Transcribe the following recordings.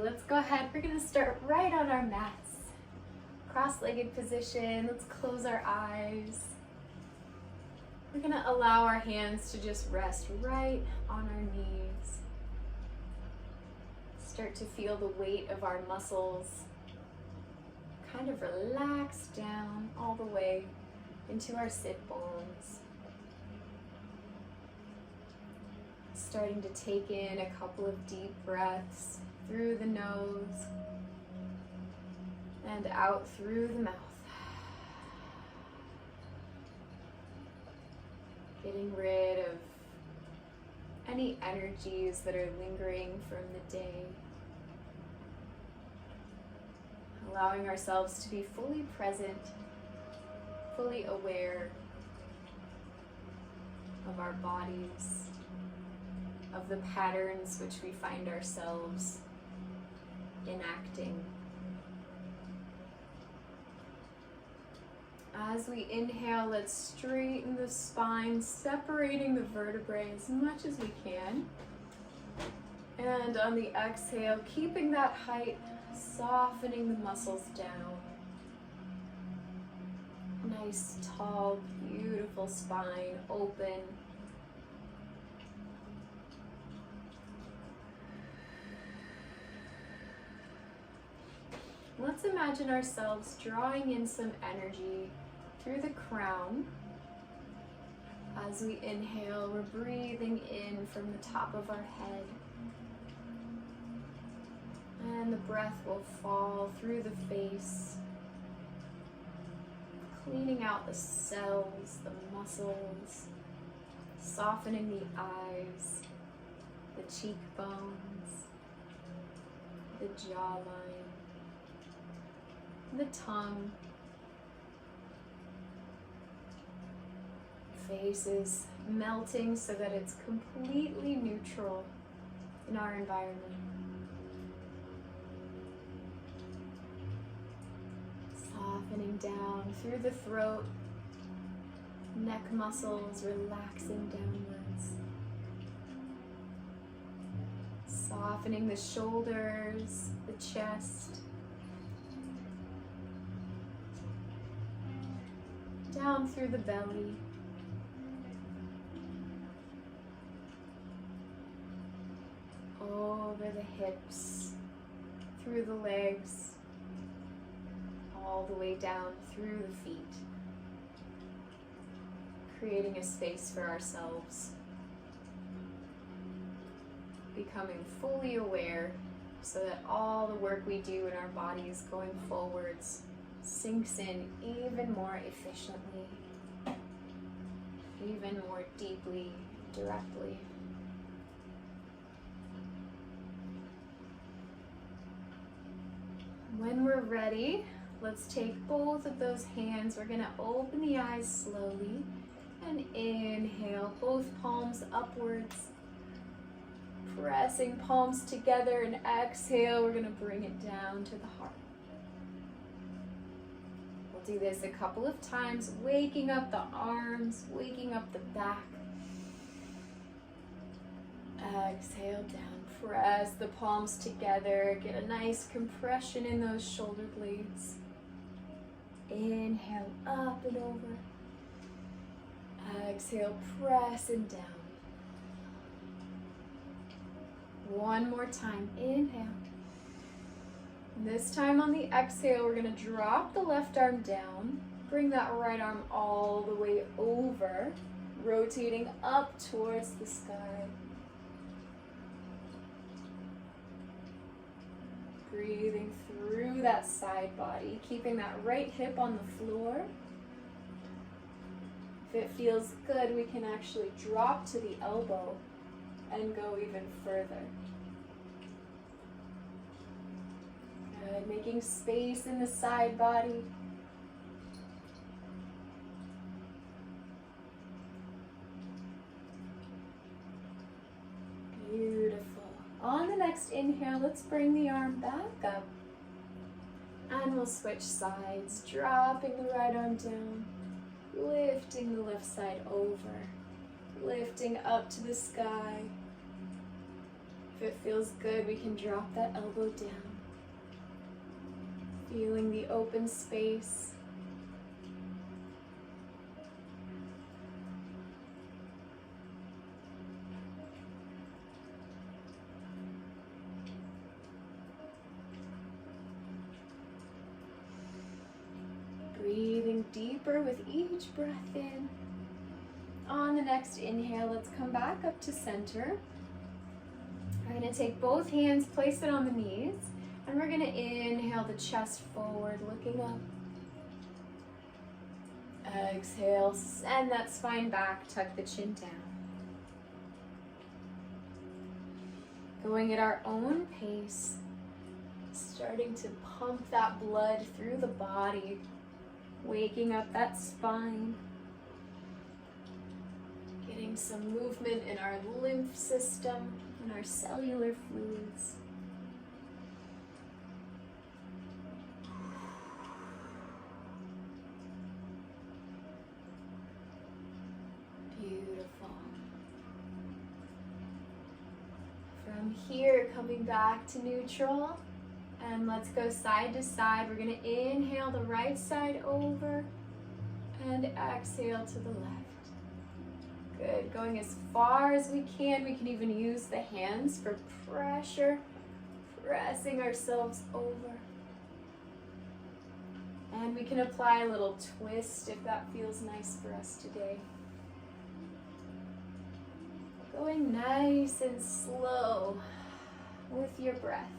Let's go ahead. We're going to start right on our mats. Cross-legged position. Let's close our eyes. We're going to allow our hands to just rest right on our knees. Start to feel the weight of our muscles kind of relax down all the way into our sit bones. Starting to take in a couple of deep breaths through the nose and out through the mouth. Getting rid of any energies that are lingering from the day. Allowing ourselves to be fully present, fully aware of our bodies, of the patterns which we find ourselves enacting. As we inhale, let's straighten the spine, separating the vertebrae as much as we can. And on the exhale, keeping that height, softening the muscles down. Nice, tall, beautiful spine, open. Let's imagine ourselves drawing in some energy through the crown. As we inhale, we're breathing in from the top of our head. And the breath will fall through the face, cleaning out the cells, the muscles, softening the eyes, the cheekbones, the jawline, the tongue. Face is melting so that it's completely neutral in our environment. Softening down through the throat, neck muscles relaxing downwards. Softening the shoulders, the chest. Down through the belly. Over the hips, through the legs, all the way down through the feet, creating a space for ourselves, becoming fully aware so that all the work we do in our bodies going forwards sinks in even more efficiently, even more deeply, directly. When we're ready, let's take both of those hands. We're going to open the eyes slowly and inhale, both palms upwards. Pressing palms together, and exhale, we're going to bring it down to the heart. We'll do this a couple of times, waking up the arms, waking up the back. Exhale down. Press the palms together. Get a nice compression in those shoulder blades. Inhale up and over. Exhale, press and down. One more time. Inhale. This time on the exhale, we're going to drop the left arm down. Bring that right arm all the way over, rotating up towards the sky. Breathing through that side body, keeping that right hip on the floor. If it feels good, we can actually drop to the elbow and go even further. Good, making space in the side body. Beautiful. On the next inhale, let's bring the arm back up. And we'll switch sides, dropping the right arm down, lifting the left side over, lifting up to the sky. If it feels good, we can drop that elbow down. Feeling the open space. Breathing deeper with each breath in. On the next inhale, let's come back up to center. We're going to take both hands, place it on the knees, and we're going to inhale the chest forward, looking up. Exhale, send that spine back, tuck the chin down. Going at our own pace, starting to pump that blood through the body, waking up that spine, getting some movement in our lymph system and our cellular fluids. Beautiful. From here, coming back to neutral. And let's go side to side. We're going to inhale the right side over and exhale to the left. Good. Going as far as we can. We can even use the hands for pressure, pressing ourselves over. And we can apply a little twist if that feels nice for us today. Going nice and slow with your breath.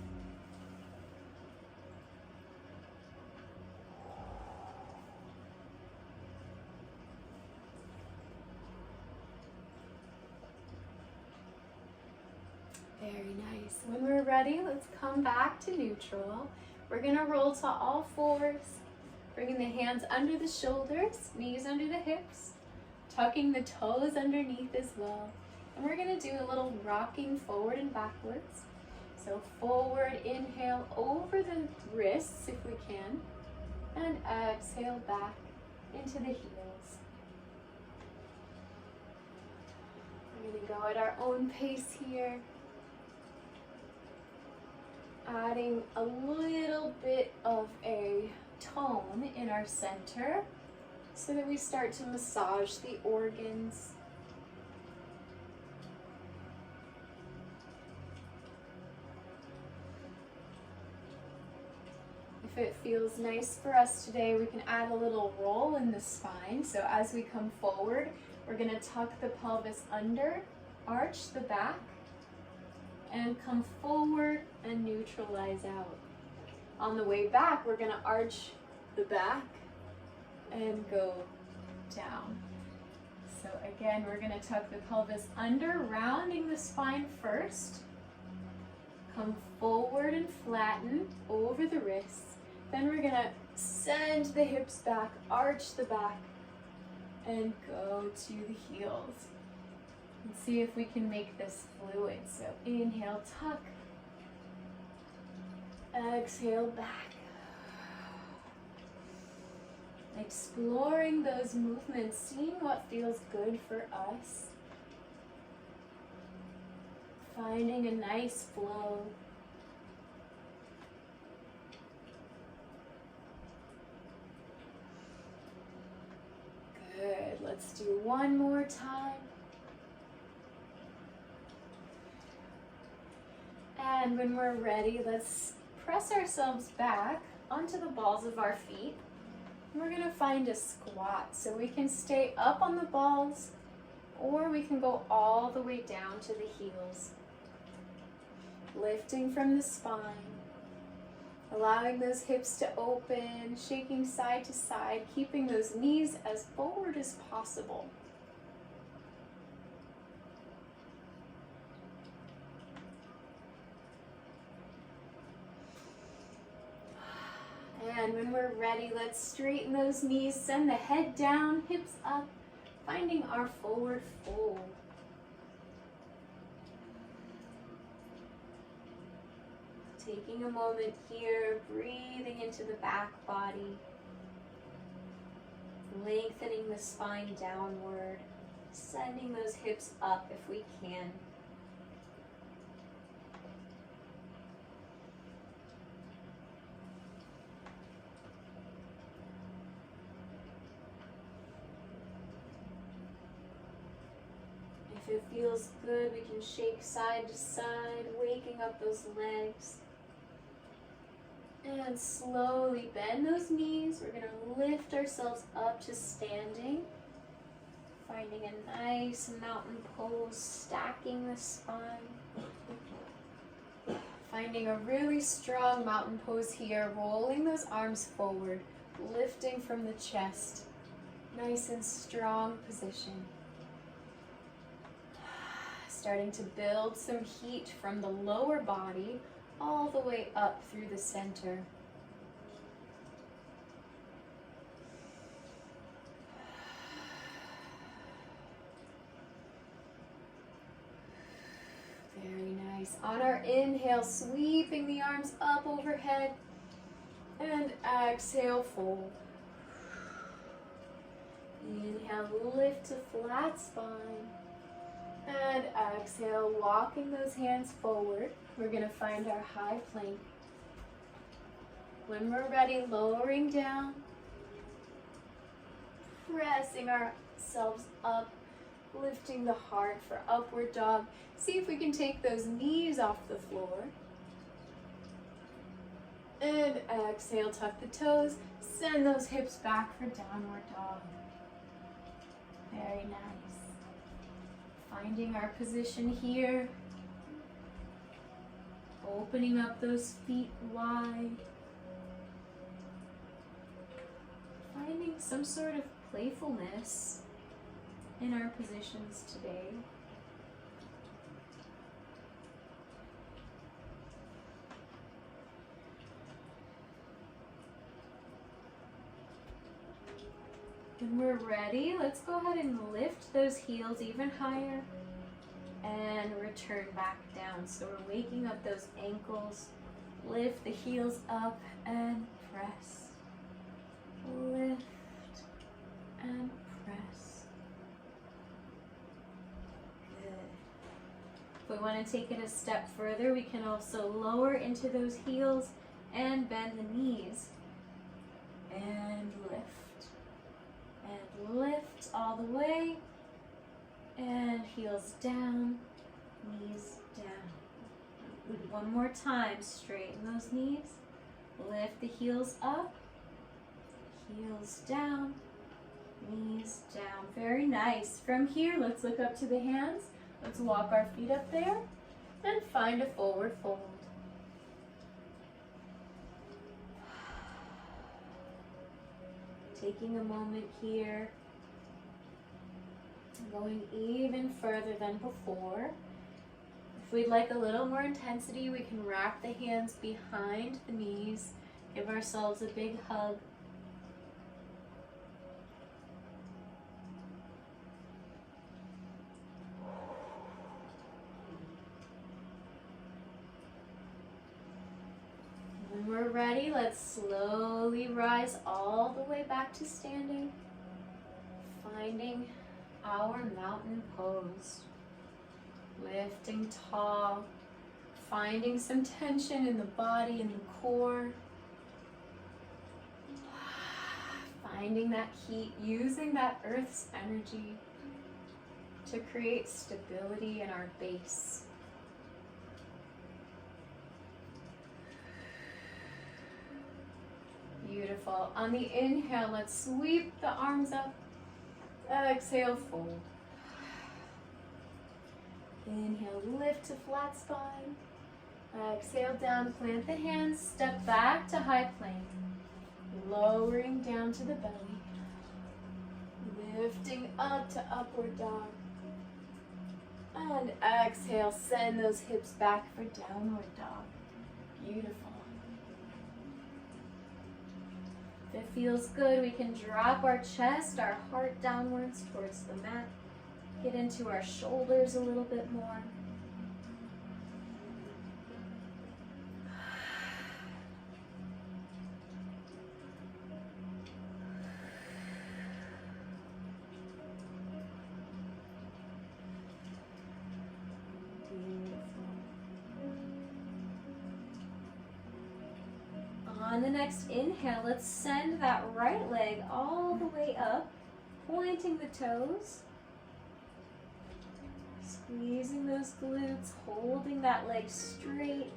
Very nice. When we're ready, let's come back to neutral. We're going to roll to all fours, bringing the hands under the shoulders, knees under the hips, tucking the toes underneath as well. And we're going to do a little rocking forward and backwards. So forward, inhale over the wrists if we can, and exhale back into the heels. We're going to go at our own pace here. Adding a little bit of a tone in our center so that we start to massage the organs. If it feels nice for us today, we can add a little roll in the spine. So as we come forward, we're going to tuck the pelvis under, arch the back, and come forward and neutralize out. On the way back, we're going to arch the back and go down. So again, we're going to tuck the pelvis under, rounding the spine first. Come forward and flatten over the wrists. Then we're going to send the hips back, arch the back, and go to the heels. And see if we can make this fluid. So inhale, tuck. Exhale, back. Exploring those movements, seeing what feels good for us. Finding a nice flow. Good. Let's do one more time. And when we're ready, let's press ourselves back onto the balls of our feet. And we're going to find a squat. So we can stay up on the balls, or we can go all the way down to the heels. Lifting from the spine. Allowing those hips to open, shaking side to side, keeping those knees as forward as possible. And when we're ready, let's straighten those knees, send the head down, hips up, finding our forward fold. Taking a moment here, breathing into the back body, lengthening the spine downward, sending those hips up if we can. it feels good, we can shake side to side, waking up those legs. And slowly bend those knees. We're going to lift ourselves up to standing. Finding a nice mountain pose, stacking the spine. Finding a really strong mountain pose here, rolling those arms forward, lifting from the chest. Nice and strong position. Starting to build some heat from the lower body all the way up through the center. Very nice. On our inhale, sweeping the arms up overhead, and exhale, fold. Inhale, lift to flat spine, and exhale, walking those hands forward. We're going to find our high plank. When we're ready, lowering down, pressing ourselves up, lifting the heart for upward dog. See if we can take those knees off the floor. And exhale, tuck the toes, send those hips back for downward dog. Very nice. Finding our position here. Opening up those feet wide. Finding some sort of playfulness in our positions today. When we're ready, let's go ahead and lift those heels even higher and return back down. So we're waking up those ankles. Lift the heels up and press. Lift and press. Good. If we want to take it a step further, we can also lower into those heels and bend the knees. And lift. And lift all the way. And heels down, knees down. One more time, straighten those knees. Lift the heels up, heels down, knees down. Very nice. From here, let's look up to the hands. Let's walk our feet up there and find a forward fold. Taking a moment here, going even further than before. If we'd like a little more intensity, we can wrap the hands behind the knees, give ourselves a big hug. When we're ready, let's slowly rise all the way back to standing, finding our mountain pose. Lifting tall, finding some tension in the body and the core. Finding that heat, using that earth's energy to create stability in our base. Beautiful. On the inhale, let's sweep the arms up. Exhale, fold. Inhale, lift to flat spine. Exhale, down, plant the hands, step back to high plank. Lowering down to the belly. Lifting up to upward dog. And exhale, send those hips back for downward dog. Beautiful. If it feels good, we can drop our chest, our heart downwards towards the mat. Get into our shoulders a little bit more. On the next inhale, let's send that right leg all the way up, pointing the toes. Squeezing those glutes, holding that leg straight.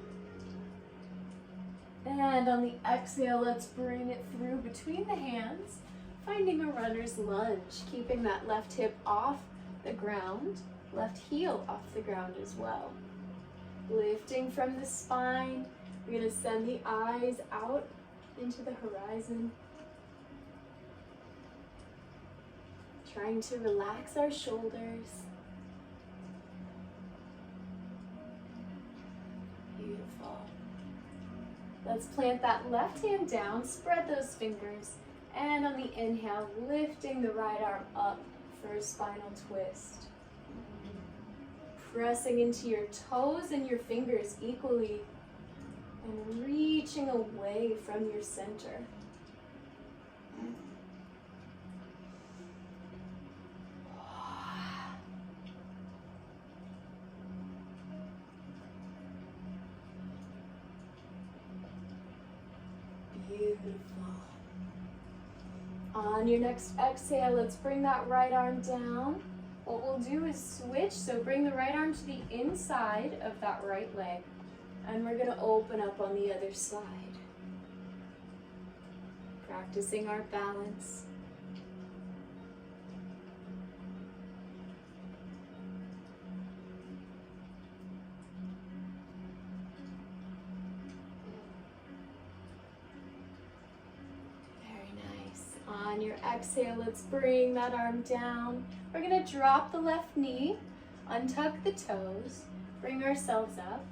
And on the exhale, let's bring it through between the hands, finding a runner's lunge, keeping that left hip off the ground, left heel off the ground as well. Lifting from the spine, we're going to send the eyes out into the horizon. Trying to relax our shoulders. Beautiful. Let's plant that left hand down, spread those fingers, and on the inhale, lifting the right arm up for a spinal twist. Pressing into your toes and your fingers equally, and reaching away from your center. Beautiful. On your next exhale, let's bring that right arm down. What we'll do is switch, so bring the right arm to the inside of that right leg, and we're going to open up on the other side. Practicing our balance. On your exhale, let's bring that arm down. We're going to drop the left knee, untuck the toes, bring ourselves up.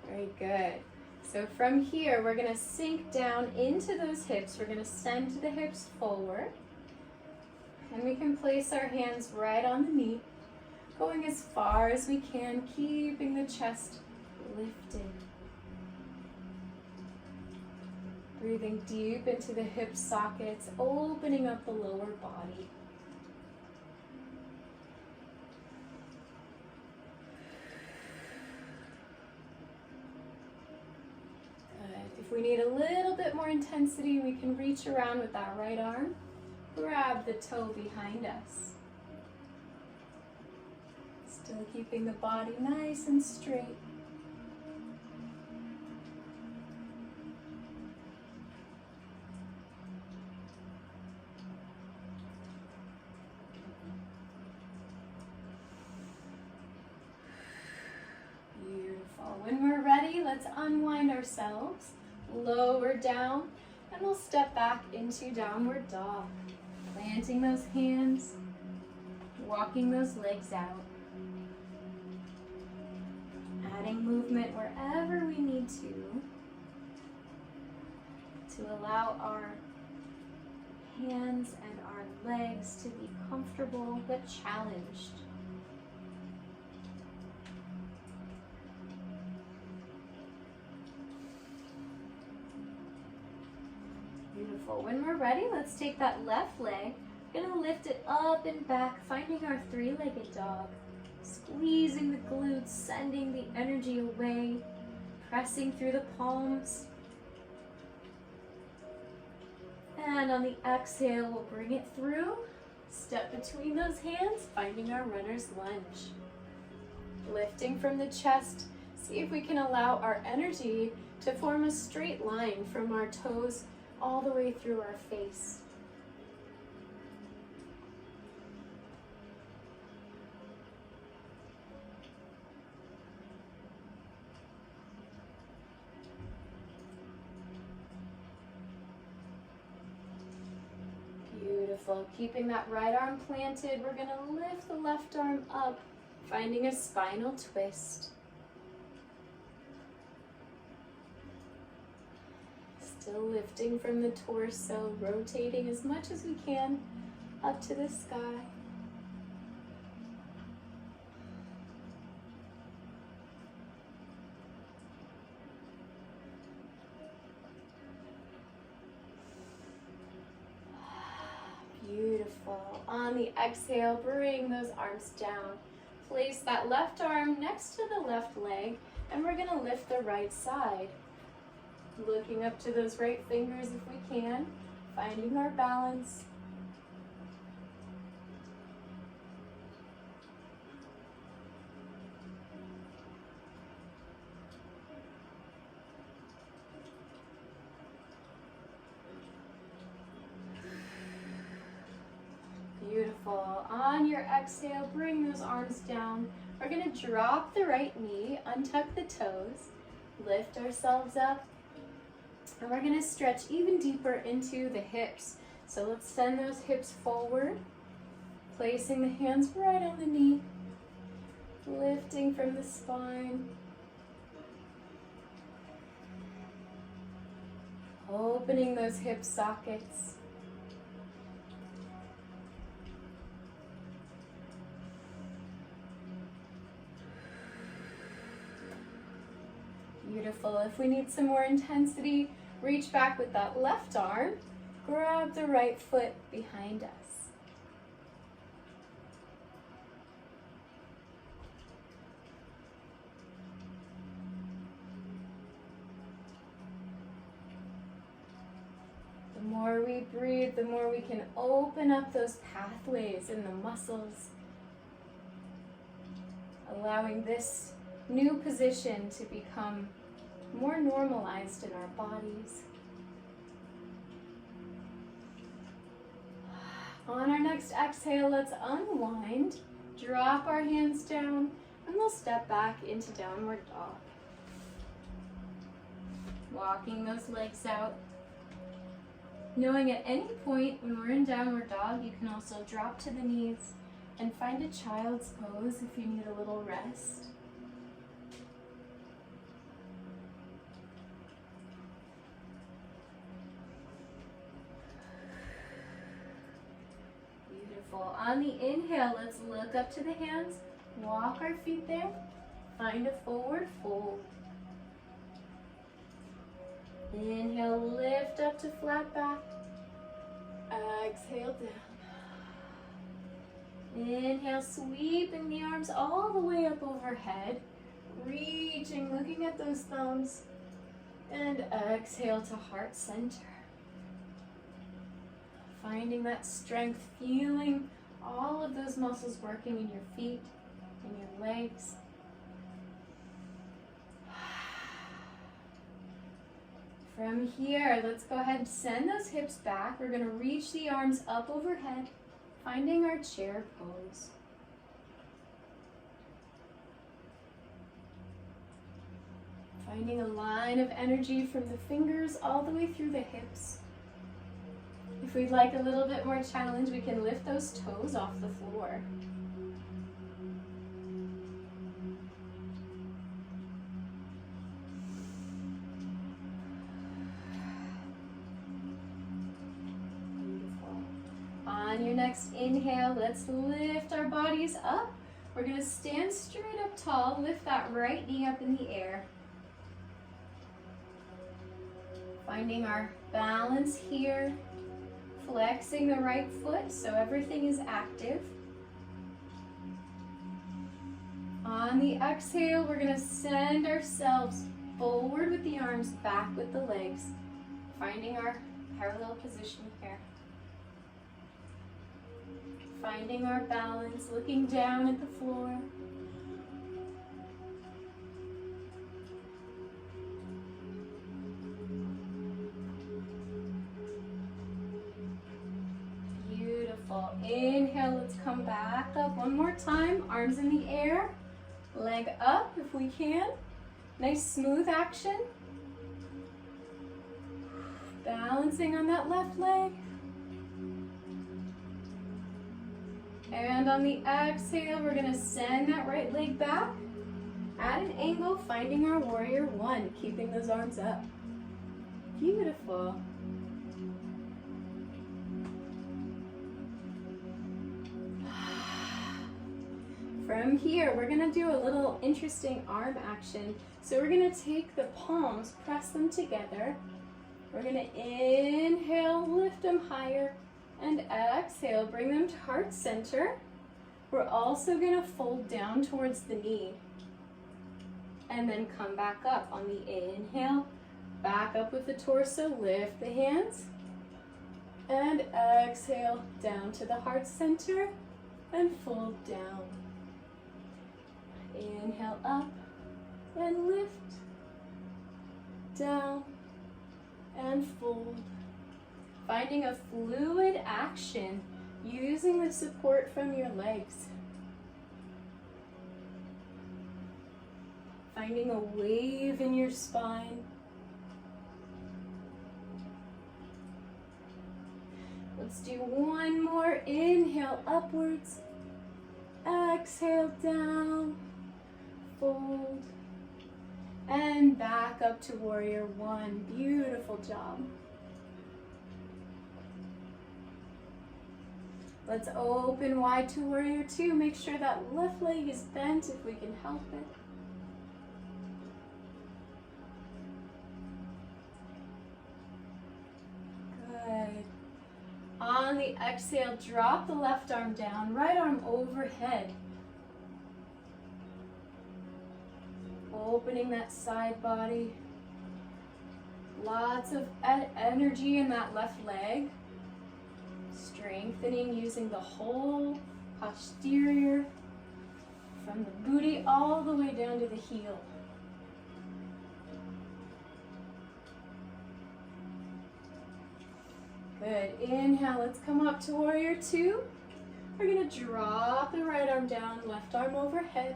Very good. So from here, we're going to sink down into those hips. We're going to send the hips forward. And we can place our hands right on the knee, going as far as we can, keeping the chest lifted. Breathing deep into the hip sockets, opening up the lower body. Good. If we need a little bit more intensity, we can reach around with that right arm. Grab the toe behind us. Still keeping the body nice and straight. When we're ready, let's unwind ourselves, lower down, and we'll step back into downward dog. Planting those hands, walking those legs out. Adding movement wherever we need to allow our hands and our legs to be comfortable but challenged. Beautiful. When we're ready, let's take that left leg. We're going to lift it up and back, finding our three-legged dog. Squeezing the glutes, sending the energy away, pressing through the palms. And on the exhale, we'll bring it through. Step between those hands, finding our runner's lunge. Lifting from the chest, see if we can allow our energy to form a straight line from our toes all the way through our face. Beautiful. Keeping that right arm planted, we're going to lift the left arm up, finding a spinal twist. Still lifting from the torso, rotating as much as we can up to the sky. Beautiful. On the exhale, bring those arms down. Place that left arm next to the left leg, and we're going to lift the right side. Looking up to those right fingers if we can, finding our balance. on your exhale, bring those arms down. We're gonna drop the right knee, untuck the toes, lift ourselves up, and we're gonna stretch even deeper into the hips. So let's send those hips forward, placing the hands right on the knee, lifting from the spine. Opening those hip sockets. Beautiful. If we need some more intensity, reach back with that left arm. Grab the right foot behind us. The more we breathe, the more we can open up those pathways in the muscles, allowing this new position to become more normalized in our bodies. On our next exhale, let's unwind, drop our hands down, and we'll step back into downward dog. Walking those legs out. Knowing at any point when we're in downward dog, you can also drop to the knees and find a child's pose if you need a little rest. Beautiful. On the inhale, let's look up to the hands, walk our feet there, find a forward fold. Inhale, lift up to flat back. Exhale down. Inhale, sweeping the arms all the way up overhead. Reaching, looking at those thumbs. And exhale to heart center. Finding that strength, feeling all of those muscles working in your feet and your legs. From here, let's go ahead and send those hips back. We're going to reach the arms up overhead, finding our chair pose. Finding a line of energy from the fingers all the way through the hips. If we'd like a little bit more challenge, we can lift those toes off the floor. On your next inhale, let's lift our bodies up. We're going to stand straight up tall, lift that right knee up in the air. Finding our balance here, flexing the right foot so everything is active. On the exhale, we're going to send ourselves forward with the arms, back with the legs, finding our parallel position here. Finding our balance, looking down at the floor. Beautiful. Inhale, let's come back up one more time. Arms in the air, leg up if we can. Nice smooth action. Balancing on that left leg. And on the exhale, we're going to send that right leg back at an angle, finding our warrior one, keeping those arms up. Beautiful. From here, we're going to do a little interesting arm action. So we're going to take the palms, press them together. We're going to inhale, lift them higher. And exhale, bring them to heart center. We're also going to fold down towards the knee. And then come back up on the inhale. Back up with the torso, lift the hands. And exhale, down to the heart center. And fold down. Inhale up and lift. Down and fold. Finding a fluid action, using the support from your legs. Finding a wave in your spine. Let's do one more. Inhale upwards. Exhale down. Fold. And back up to warrior one. Beautiful job. Let's open wide to warrior two. Make sure that left leg is bent if we can help it. Good. On the exhale, drop the left arm down, right arm overhead. Opening that side body. Lots of energy in that left leg. Strengthening using the whole posterior from the booty all the way down to the heel. Good. Inhale, let's come up to warrior two. We're going to drop the right arm down, left arm overhead.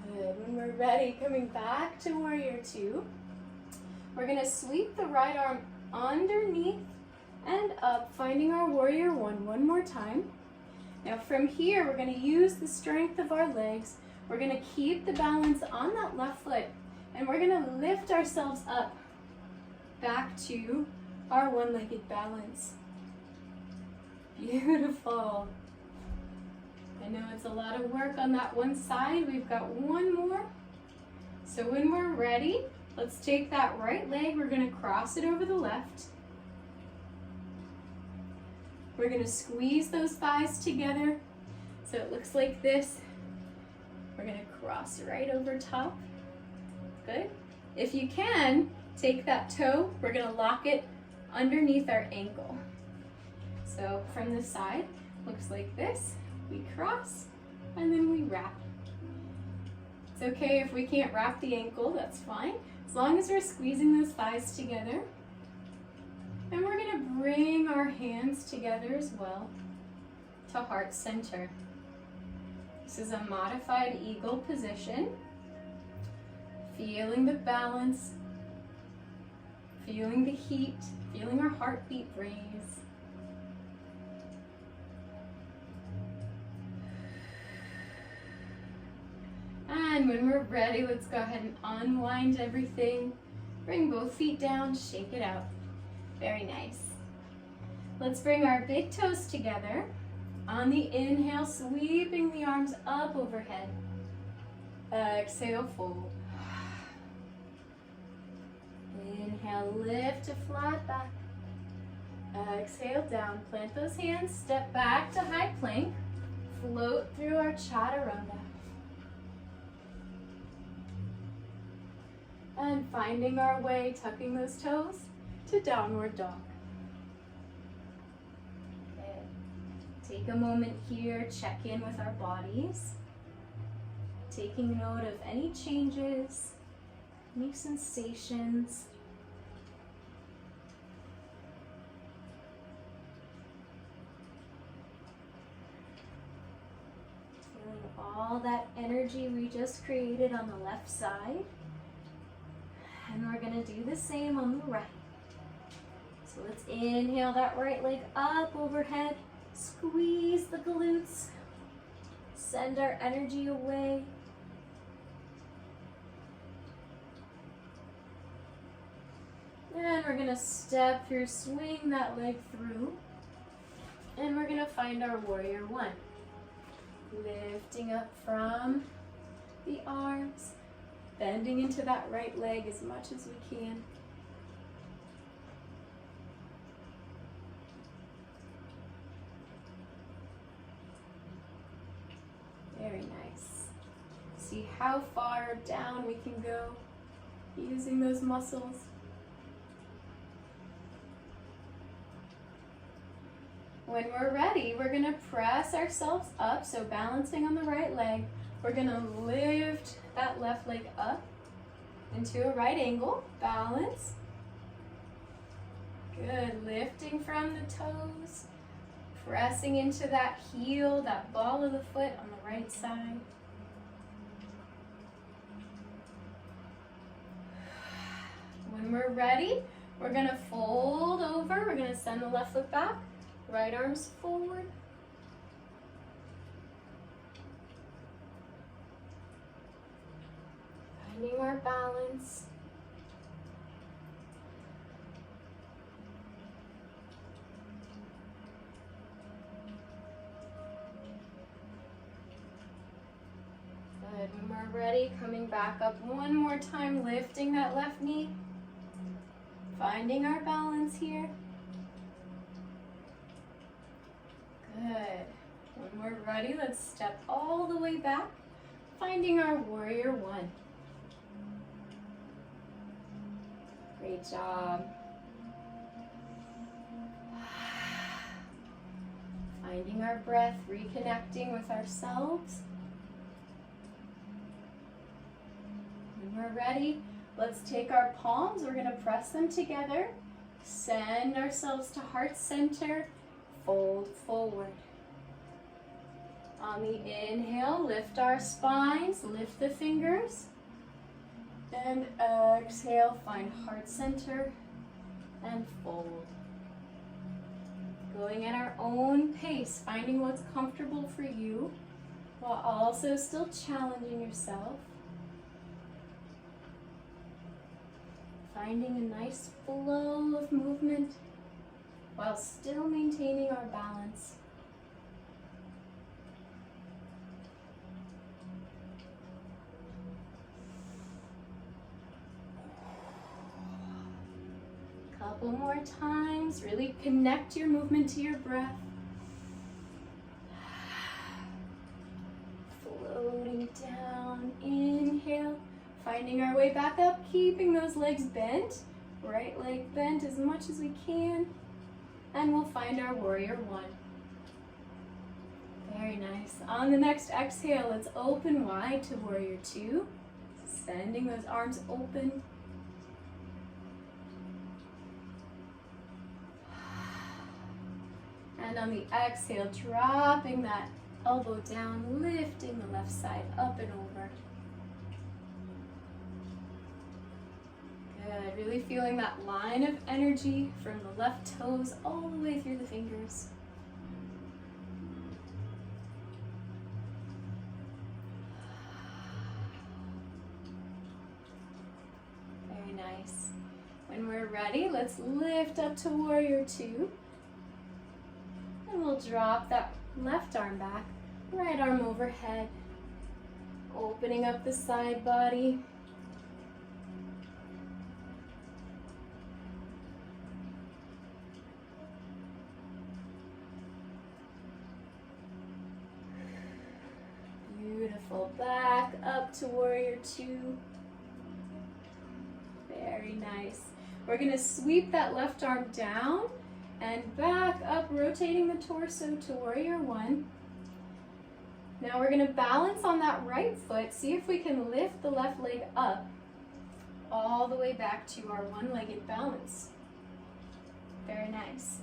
Good. When we're ready, coming back to warrior two, we're going to sweep the right arm underneath and up, finding our warrior one more time. Now from here, we're going to use the strength of our legs. We're going to keep the balance on that left foot, and we're going to lift ourselves up back to our one-legged balance. Beautiful. I know it's a lot of work on that one side. We've got one more. So when we're ready, let's take that right leg. We're going to cross it over the left. We're going to squeeze those thighs together so it looks like this. We're going to cross right over top. Good. If you can, take that toe. We're going to lock it underneath our ankle. So from the side, looks like this. We cross and then we wrap. It's okay if we can't wrap the ankle, that's fine. As long as we're squeezing those thighs together. And we're going to bring our hands together as well to heart center. This is a modified eagle position. Feeling the balance, feeling the heat, feeling our heartbeat raise. And when we're ready, let's go ahead and unwind everything. Bring both feet down, shake it out. Very nice. Let's bring our big toes together. On the inhale, sweeping the arms up overhead. Exhale, fold. Inhale, lift to flat back. Exhale, down. Plant those hands, step back to high plank. Float through our chaturanga. And finding our way, tucking those toes to downward dog. Good. Take a moment here, check in with our bodies. Taking note of any changes, any sensations. Feeling all that energy we just created on the left side. And we're going to do the same on the right. So let's inhale that right leg up overhead. Squeeze the glutes. Send our energy away. And we're going to step through, swing that leg through. And we're going to find our warrior one. Lifting up from the arms. Bending into that right leg as much as we can. Very nice. See how far down we can go using those muscles. When we're ready, we're gonna press ourselves up, so balancing on the right leg. We're gonna lift that left leg up into a right angle, balance. Good, lifting from the toes, pressing into that heel, that ball of the foot on the right side. When we're ready, we're gonna fold over, we're gonna send the left foot back, right arms forward. Finding our balance. Good, when we're ready, coming back up one more time, lifting that left knee. Finding our balance here. Good. When we're ready, let's step all the way back, finding our warrior one. Great job. Finding our breath, reconnecting with ourselves. When we're ready, let's take our palms, we're going to press them together, send ourselves to heart center, fold forward. On the inhale, lift our spines, lift the fingers, and exhale, find heart center and fold. Going at our own pace, finding what's comfortable for you, while also still challenging yourself. Finding a nice flow of movement while still maintaining our balance. Couple more times, really connect your movement to your breath. Floating down, inhale. Finding our way back up, keeping those legs bent. Right leg bent as much as we can. And we'll find our warrior one. Very nice. On the next exhale, let's open wide to warrior two. Sending those arms open. And on the exhale, dropping that elbow down, lifting the left side up and over. Good, really feeling that line of energy from the left toes all the way through the fingers. Very nice. When we're ready, let's lift up to warrior two. And we'll drop that left arm back, right arm overhead, opening up the side body. Beautiful. Back up to warrior two. Very nice. We're going to sweep that left arm down and back up, rotating the torso to warrior one. Now we're going to balance on that right foot. See if we can lift the left leg up all the way back to our one-legged balance. Very nice.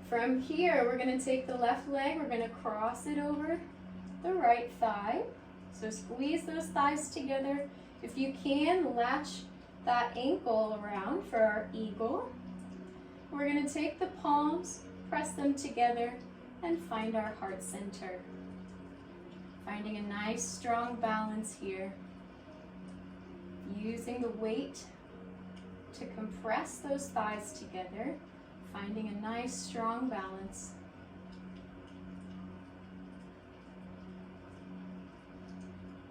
From here, we're going to take the left leg, we're going to cross it over the right thigh. So squeeze those thighs together. If you can, latch that ankle around for our eagle. We're going to take the palms, press them together, and find our heart center. Finding a nice strong balance here. Using the weight to compress those thighs together. Finding a nice strong balance.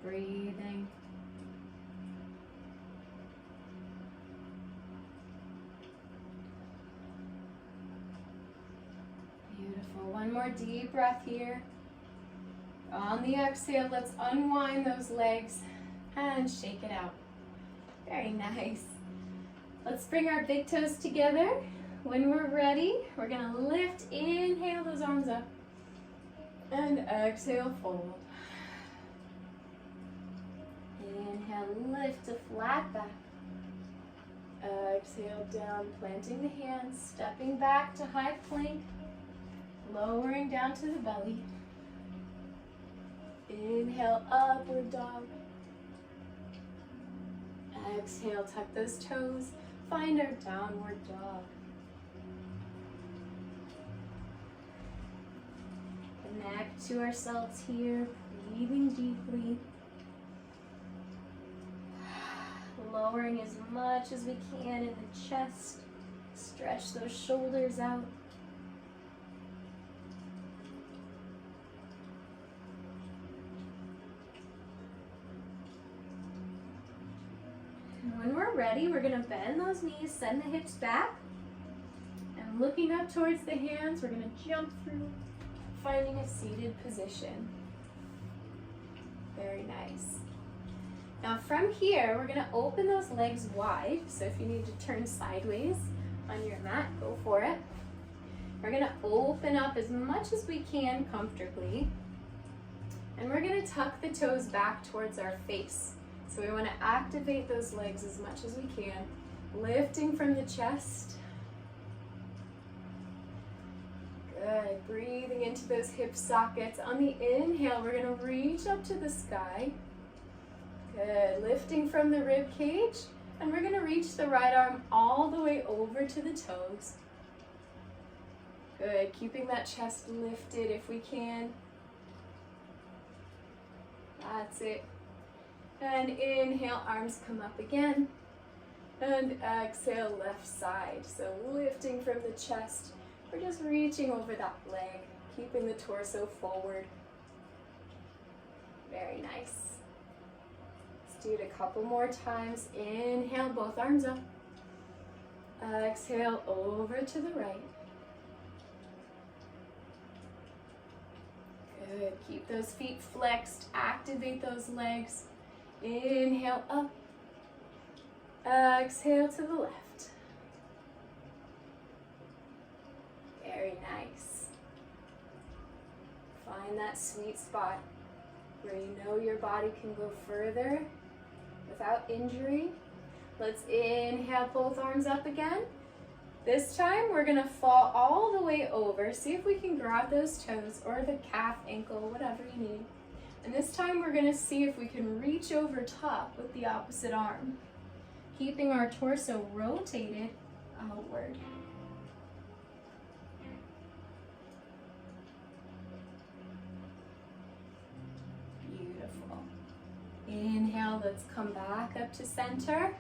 Breathing. Beautiful. One more deep breath here. On the exhale, let's unwind those legs and shake it out. Very nice. Let's bring our big toes together. when we're ready, we're gonna lift, inhale those arms up, and exhale, fold. Inhale, lift to flat back. Exhale, down, planting the hands, stepping back to high plank, lowering down to the belly. Inhale, upward dog. Exhale, tuck those toes, find our downward dog. Connect to ourselves here, breathing deeply. Lowering as much as we can in the chest. Stretch those shoulders out. And when we're ready, we're going to bend those knees, send the hips back. And looking up towards the hands, we're going to jump through, finding a seated position. Very nice. Now from here, we're going to open those legs wide. So if you need to turn sideways on your mat, go for it. We're going to open up as much as we can comfortably. And we're going to tuck the toes back towards our face. So we want to activate those legs as much as we can. Lifting from the chest. Good. Breathing into those hip sockets. On the inhale, we're going to reach up to the sky. Good, lifting from the rib cage, and we're gonna reach the right arm all the way over to the toes. Good, keeping that chest lifted if we can. That's it. And inhale, arms come up again. And exhale, left side. So lifting from the chest, we're just reaching over that leg, keeping the torso forward. Very nice. Do it a couple more times. Inhale, both arms up. Exhale, over to the right. Good. Keep those feet flexed. Activate those legs. Inhale, up. Exhale to the left. Very nice. Find that sweet spot where you know your body can go further without injury. Let's inhale, both arms up again. This time we're gonna fall all the way over. See if we can grab those toes or the calf, ankle, whatever you need. And this time we're gonna see if we can reach over top with the opposite arm, keeping our torso rotated outward. Beautiful. Inhale, let's come back up to center.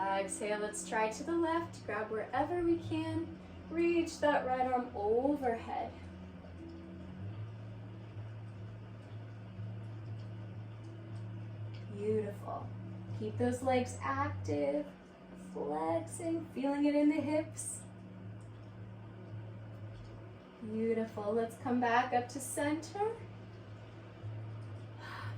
Exhale, let's try to the left. Grab wherever we can. Reach that right arm overhead. Beautiful. Keep those legs active, flexing, feeling it in the hips. Beautiful. Let's come back up to center.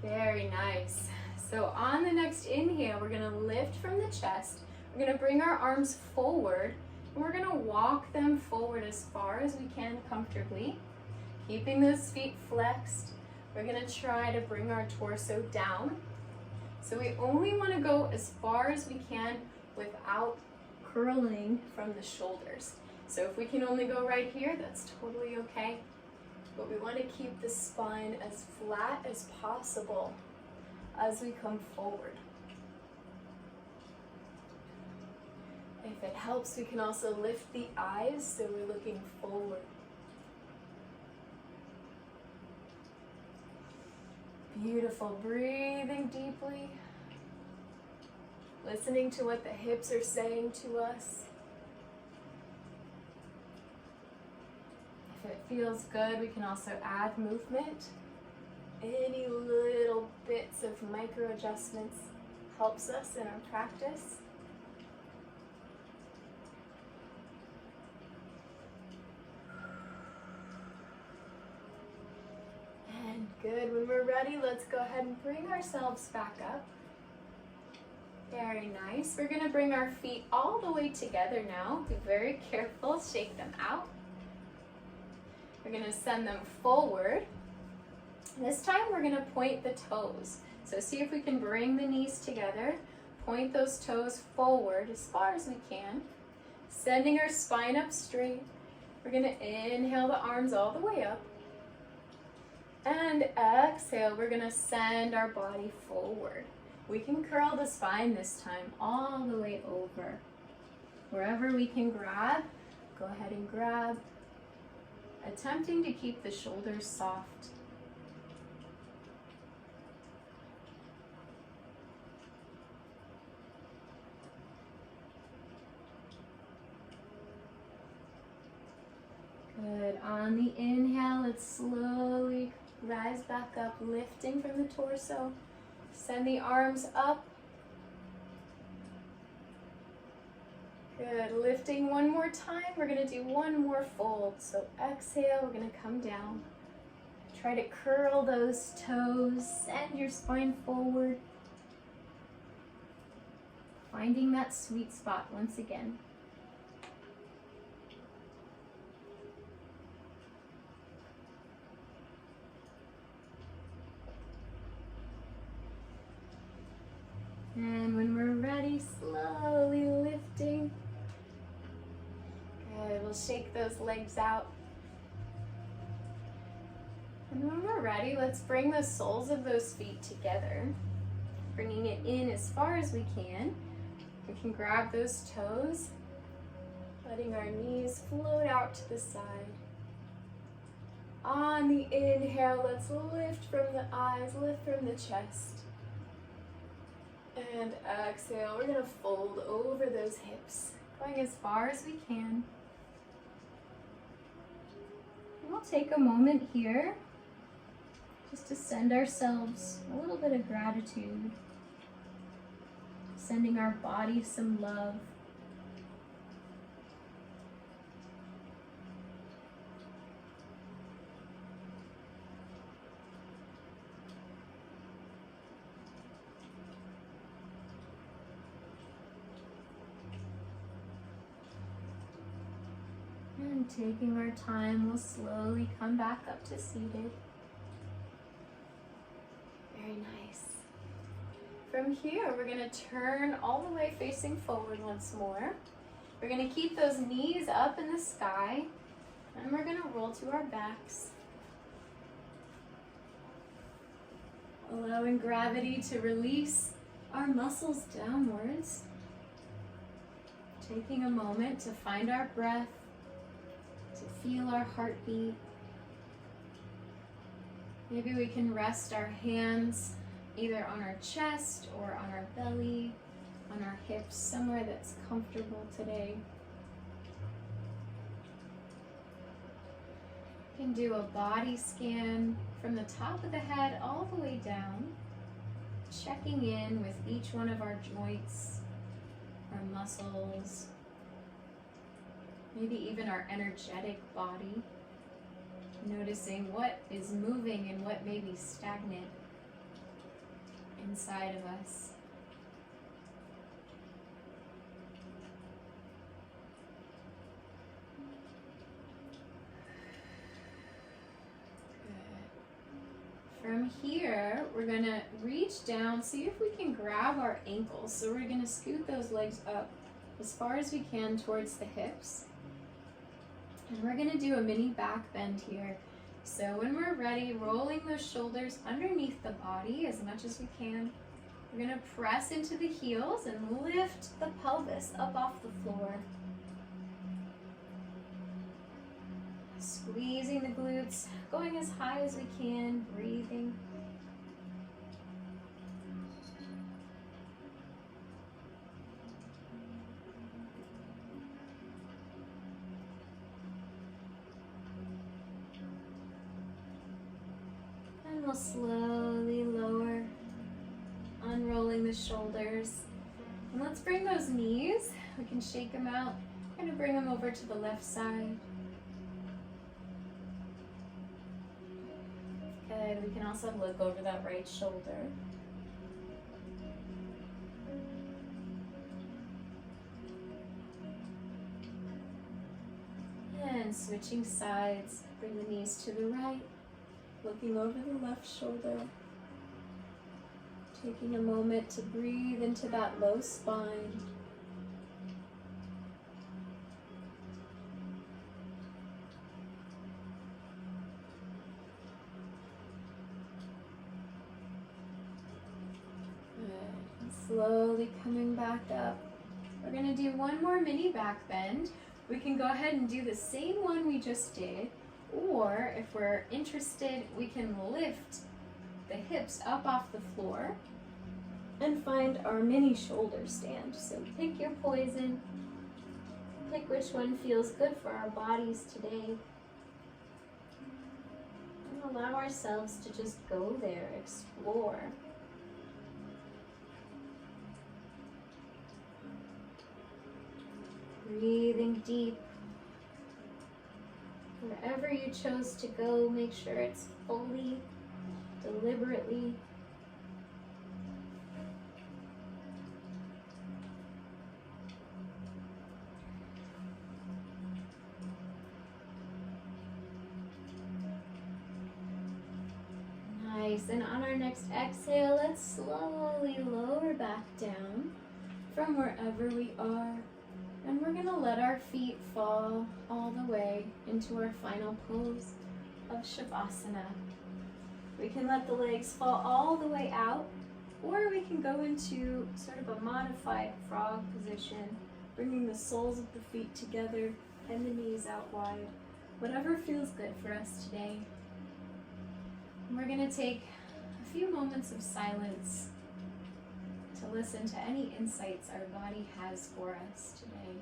Very nice. So on the next inhale, we're gonna lift from the chest. We're gonna bring our arms forward, and we're gonna walk them forward as far as we can comfortably. Keeping those feet flexed, we're gonna try to bring our torso down. So we only wanna go as far as we can without curling from the shoulders. So if we can only go right here, that's totally okay. But we wanna keep the spine as flat as possible as we come forward. If it helps, we can also lift the eyes so we're looking forward. Beautiful. Breathing deeply. Listening to what the hips are saying to us. If it feels good, we can also add movement. Any little bits of micro adjustments helps us in our practice. And good. When we're ready, let's go ahead and bring ourselves back up. Very nice. We're gonna bring our feet all the way together now. Be very careful, shake them out. We're gonna send them forward. This time we're gonna point the toes. So see if we can bring the knees together, point those toes forward as far as we can, sending our spine up straight. We're gonna inhale the arms all the way up, and exhale, we're gonna send our body forward. We can curl the spine this time all the way over. Wherever we can grab, go ahead and grab, attempting to keep the shoulders soft. Good. On the inhale, let's slowly rise back up, lifting from the torso. Send the arms up. Good. Lifting one more time. We're going to do one more fold. So exhale, we're going to come down. Try to curl those toes. Send your spine forward. Finding that sweet spot once again. And when we're ready, slowly lifting. Good, we'll shake those legs out. And when we're ready, let's bring the soles of those feet together. Bringing it in as far as we can. We can grab those toes, letting our knees float out to the side. On the inhale, let's lift from the eyes, lift from the chest. And exhale, we're going to fold over those hips, going as far as we can. And we'll take a moment here just to send ourselves a little bit of gratitude, sending our body some love. And taking our time, we'll slowly come back up to seated. Very nice. From here, we're going to turn all the way facing forward once more. We're going to keep those knees up in the sky, and we're going to roll to our backs. Allowing gravity to release our muscles downwards. Taking a moment to find our breath, to feel our heartbeat. Maybe we can rest our hands either on our chest or on our belly, on our hips, somewhere that's comfortable today. You can do a body scan from the top of the head all the way down, checking in with each one of our joints, our muscles, maybe even our energetic body, noticing what is moving and what may be stagnant inside of us. Good. From here, we're going to reach down, see if we can grab our ankles. So we're going to scoot those legs up as far as we can towards the hips. And we're going to do a mini back bend here. So when we're ready, rolling those shoulders underneath the body as much as we can. We're going to press into the heels and lift the pelvis up off the floor. Squeezing the glutes, going as high as we can, breathing. And we'll slowly lower, unrolling the shoulders. And let's bring those knees, we can shake them out. We're going to bring them over to the left side. Good, we can also look over that right shoulder. Again, switching sides. Bring the knees to the right, looking over the left shoulder. Taking a moment to breathe into that low spine. Good. And slowly coming back up. We're going to do one more mini back bend. We can go ahead and do the same one we just did, or if we're interested, we can lift the hips up off the floor and find our mini shoulder stand. So pick your poison, pick which one feels good for our bodies today, and allow ourselves to just go there, explore. Breathing deep. Wherever you chose to go, make sure it's fully, deliberately. Nice, and on our next exhale, let's slowly lower back down from wherever we are. And we're gonna let our feet fall all the way into our final pose of Shavasana. We can let the legs fall all the way out, or we can go into sort of a modified frog position, bringing the soles of the feet together and the knees out wide. Whatever feels good for us today. And we're gonna take a few moments of silence to listen to any insights our body has for us today.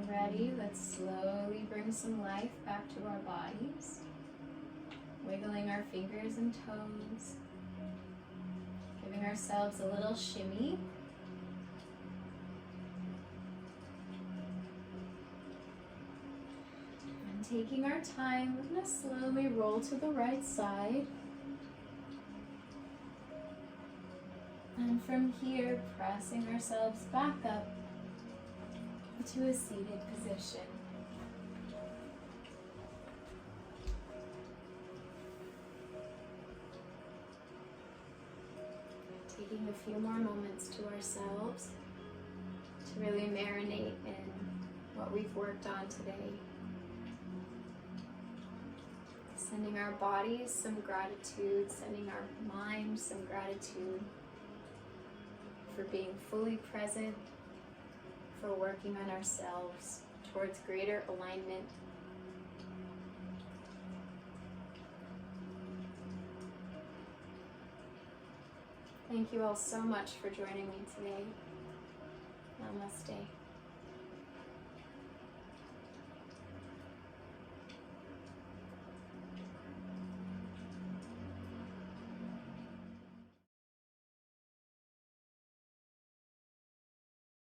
Ready? Let's slowly bring some life back to our bodies. Wiggling our fingers and toes. Giving ourselves a little shimmy. And taking our time, we're going to slowly roll to the right side. And from here, pressing ourselves back up to a seated position. Taking a few more moments to ourselves to really marinate in what we've worked on today. Sending our bodies some gratitude, sending our mind some gratitude for being fully present, for working on ourselves towards greater alignment. Thank you all so much for joining me today. Namaste.